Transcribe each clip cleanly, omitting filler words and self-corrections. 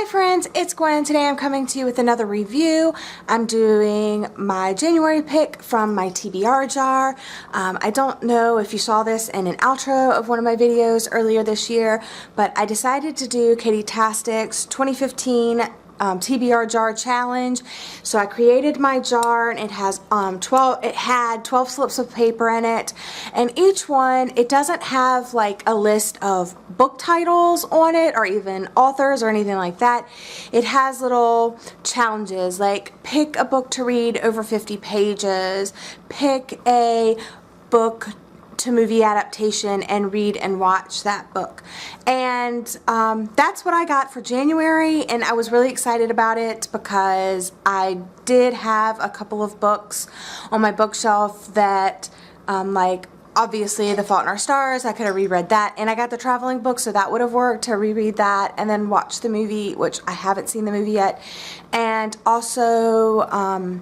Hi friends, it's Gwen. Today I'm coming to you with another review. I'm doing my January pick from my TBR jar. I don't know if you saw this in an outro of one of my videos earlier this year, but I decided to do Katie Tastic's 2015 TBR jar challenge. So I created my jar and it has 12 slips of paper in it, and each one, it doesn't have like a list of book titles on it or even authors or anything like that. It has little challenges like pick a book to read over 50 pages, pick a book to movie adaptation and read and watch that book. And that's what I got for January, and I was really excited about it because I did have a couple of books on my bookshelf that like obviously The Fault in Our Stars, I could have reread that, and I got the traveling book, so that would have worked to reread that and then watch the movie, which I haven't seen the movie yet. And also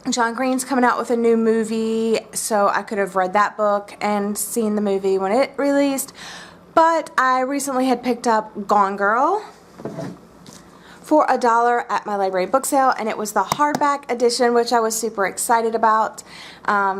John Green's coming out with a new movie, so I could have read that book and seen the movie when it released. But I recently had picked up Gone Girl for $1 at my library book sale, and it was the hardback edition, which I was super excited about.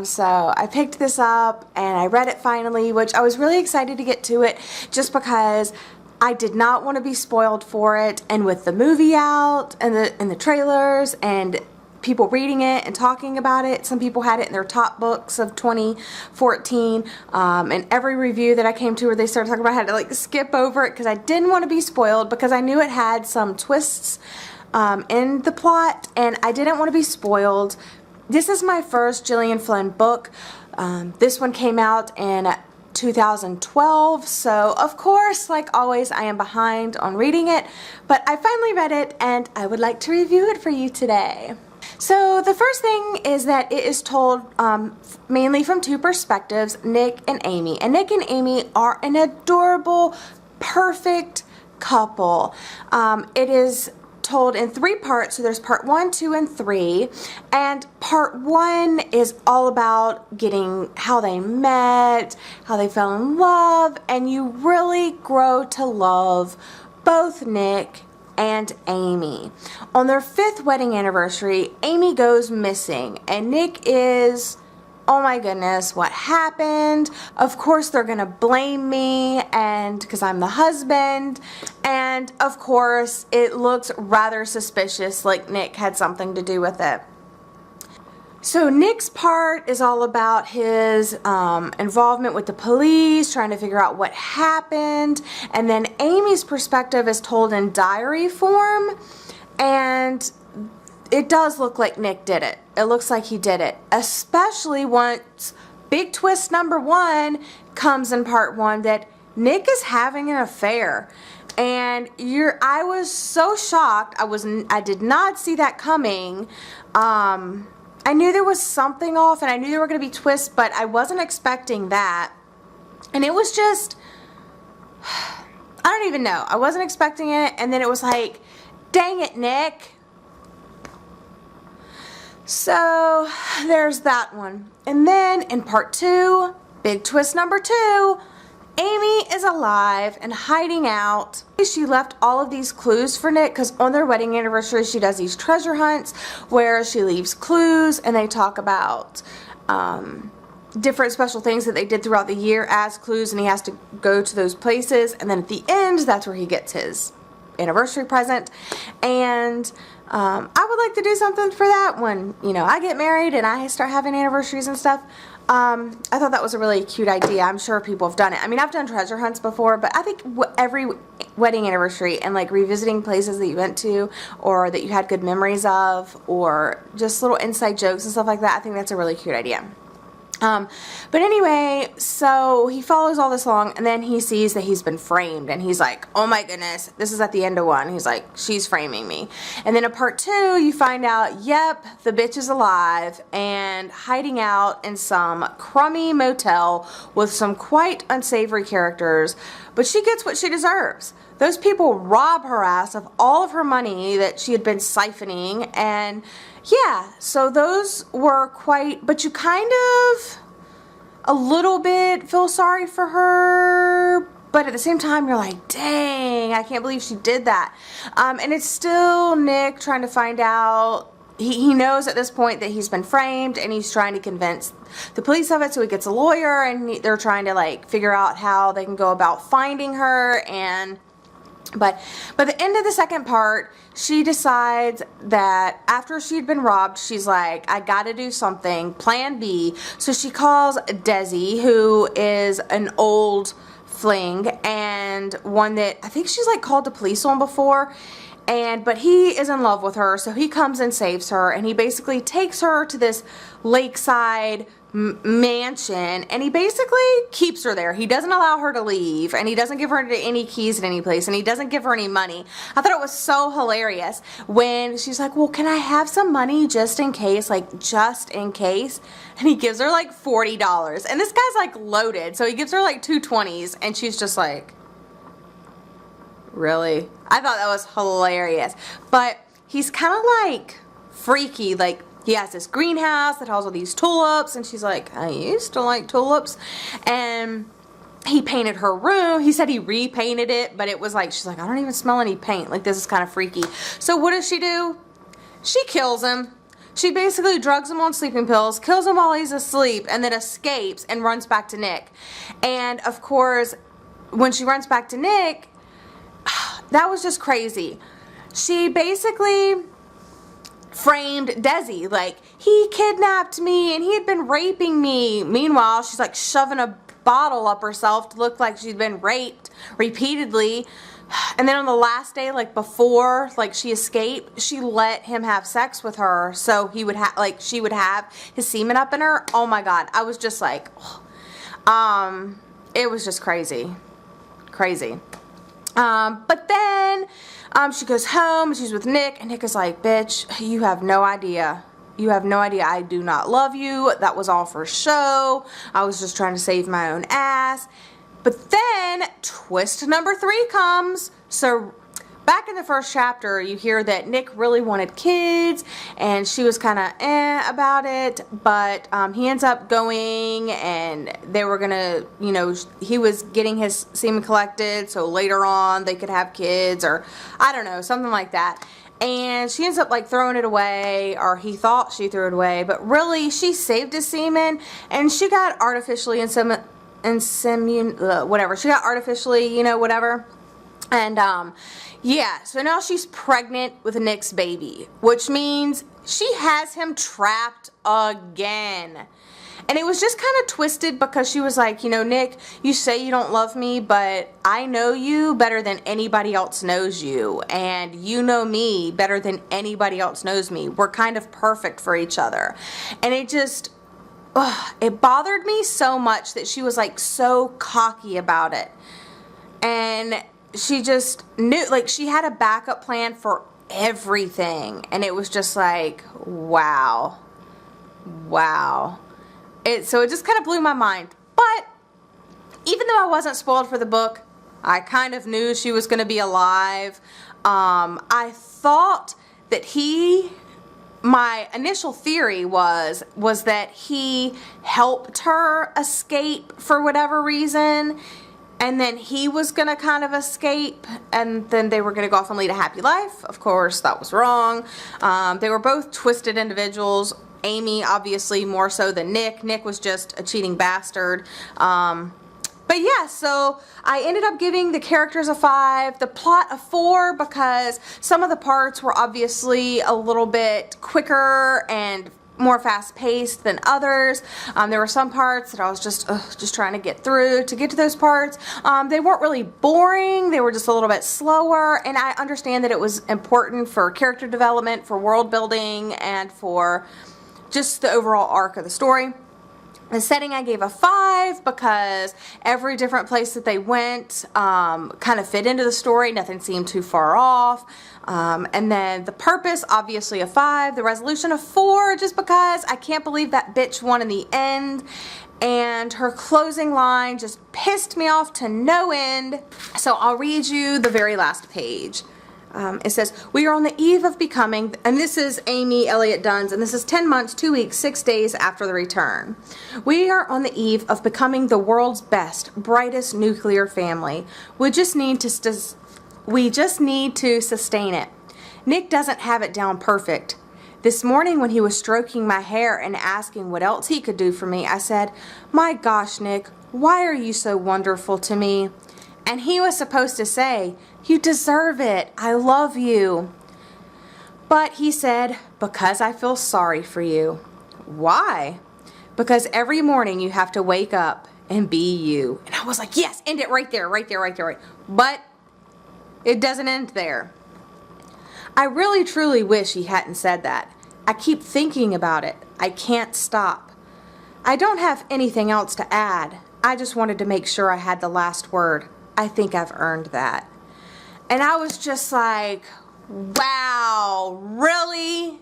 So I picked this up and I read it finally, which I was really excited to get to it just because I did not want to be spoiled for it. And with the movie out and the trailers and people reading it and talking about it, some people had it in their top books of 2014, and every review that I came to where they started talking about it, I had to like skip over it because I didn't want to be spoiled, because I knew it had some twists in the plot and I didn't want to be spoiled. This is my first Gillian Flynn book. This one came out in 2012, so of course, like always, I am behind on reading it, but I finally read it and I would like to review it for you today. So the first thing is that it is told mainly from two perspectives, Nick and Amy. And Nick and Amy are an adorable, perfect couple. It is told in 3 parts, so there's part 1, 2, and 3. And part 1 is all about getting how they met, how they fell in love, and you really grow to love both Nick and Amy. On their 5th wedding anniversary, Amy goes missing, and Nick is, oh my goodness, what happened? Of course they're gonna blame me, and because I'm the husband, and of course it looks rather suspicious, like Nick had something to do with it. So Nick's part is all about his involvement with the police, trying to figure out what happened, and then Amy's perspective is told in diary form, and it does look like Nick did it. It looks like he did it, especially once big twist number 1 comes in part 1 that Nick is having an affair. And I was so shocked. I did not see that coming. I knew there was something off and I knew there were going to be twists, but I wasn't expecting that. And it was just, I don't even know. I wasn't expecting it, and then it was like, dang it, Nick. So there's that one. And then in part 2, big twist number 2, Amy is alive and hiding out. She left all of these clues for Nick because on their wedding anniversary she does these treasure hunts where she leaves clues, and they talk about different special things that they did throughout the year as clues, and he has to go to those places, and then at the end that's where he gets his anniversary present. And I would like to do something for that when, you know, I get married and I start having anniversaries and stuff. I thought that was a really cute idea. I'm sure people have done it. I mean, I've done treasure hunts before, but I think every wedding anniversary and like revisiting places that you went to or that you had good memories of, or just little inside jokes and stuff like that, I think that's a really cute idea. But anyway, so he follows all this along, and then he sees that he's been framed, and he's like, oh my goodness, this is at the end of 1. He's like, she's framing me. And then in part 2, you find out, yep, the bitch is alive and hiding out in some crummy motel with some quite unsavory characters, but she gets what she deserves. Those people rob her ass of all of her money that she had been siphoning, and yeah, so those were quite, but you kind of a little bit feel sorry for her, But at the same time, you're like, dang, I can't believe she did that. And it's still Nick trying to find out. He knows at this point that he's been framed, and he's trying to convince the police of it, so he gets a lawyer, and they're trying to like figure out how they can go about finding her. And but by the end of the second part, she decides that after she'd been robbed, she's like, I gotta do something, plan B. So she calls Desi, who is an old fling, and one that I think she's like called the police on before. But he is in love with her, so he comes and saves her, and he basically takes her to this lakeside mansion, and he basically keeps her there. He doesn't allow her to leave, and he doesn't give her any keys at any place, and he doesn't give her any money. I thought it was so hilarious when she's like, well, can I have some money just in case, like just in case? And he gives her like $40, and this guy's like loaded, so he gives her like two 20s, and she's just like, really? I thought that was hilarious. But he's kind of like freaky. Like, he has this greenhouse that has all these tulips, and she's like, I used to like tulips. And he painted her room. He said he repainted it, but it was like, she's like, I don't even smell any paint. Like, this is kind of freaky. So what does she do? She kills him. She basically drugs him on sleeping pills, kills him while he's asleep, and then escapes and runs back to Nick. And of course, when she runs back to Nick, that was just crazy. She basically framed Desi, like, he kidnapped me and he had been raping me. Meanwhile, she's like shoving a bottle up herself to look like she'd been raped repeatedly. And then on the last day, like before, like she escaped, she let him have sex with her so he would have, like, she would have his semen up in her. Oh my God, I was just like, it was just crazy, crazy. But then she goes home, she's with Nick, and Nick is like, bitch, you have no idea. You have no idea. I do not love you. That was all for show. I was just trying to save my own ass. But then twist number 3 comes. So back in the first chapter, you hear that Nick really wanted kids, and she was kind of about it, but he ends up going, and they were gonna, you know, he was getting his semen collected, so later on they could have kids, or I don't know, something like that. And she ends up like throwing it away, or he thought she threw it away, but really she saved his semen, and she got artificially whatever. She got artificially, you know, whatever. And yeah, so now she's pregnant with Nick's baby, which means she has him trapped again. And it was just kind of twisted because she was like, you know, Nick, you say you don't love me, but I know you better than anybody else knows you. And you know me better than anybody else knows me. We're kind of perfect for each other. And it just, it bothered me so much that she was like so cocky about it. And she just knew, like, she had a backup plan for everything. And it was just like, wow. Wow. So it just kind of blew my mind. But even though I wasn't spoiled for the book, I kind of knew she was going to be alive. I thought that my initial theory was that he helped her escape for whatever reason, and then he was going to kind of escape, and then they were going to go off and lead a happy life. Of course, that was wrong. They were both twisted individuals. Amy, obviously, more so than Nick. Nick was just a cheating bastard. But yeah, so I ended up giving the characters a 5, the plot a 4, because some of the parts were obviously a little bit quicker and more fast-paced than others. There were some parts that I was just trying to get through to get to those parts. They weren't really boring. They were just a little bit slower, and I understand that it was important for character development, for world building, and for just the overall arc of the story. The setting I gave a 5 because every different place that they went kind of fit into the story. Nothing seemed too far off. And then the purpose, obviously a 5. The resolution a 4, just because I can't believe that bitch won in the end. And her closing line just pissed me off to no end. So I'll read you the very last page. It says, we are on the eve of becoming, and this is Amy Elliott Dunn's, and this is 10 months, 2 weeks, 6 days after the return. We are on the eve of becoming the world's best, brightest nuclear family. We just need to sustain it. Nick doesn't have it down perfect. This morning when he was stroking my hair and asking what else he could do for me, I said, my gosh, Nick, why are you so wonderful to me? And he was supposed to say, you deserve it. I love you. But he said, because I feel sorry for you. Why? Because every morning you have to wake up and be you. And I was like, yes, end it right there, right there, right there, right. But it doesn't end there. I really truly wish he hadn't said that. I keep thinking about it. I can't stop. I don't have anything else to add. I just wanted to make sure I had the last word. I think I've earned that. And I was just like, wow, really?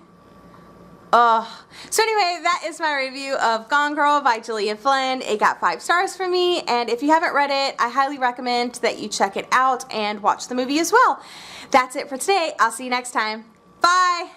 So anyway, that is my review of Gone Girl by Gillian Flynn. It got 5 stars from me, and if you haven't read it, I highly recommend that you check it out and watch the movie as well. That's it for today. I'll see you next time. Bye!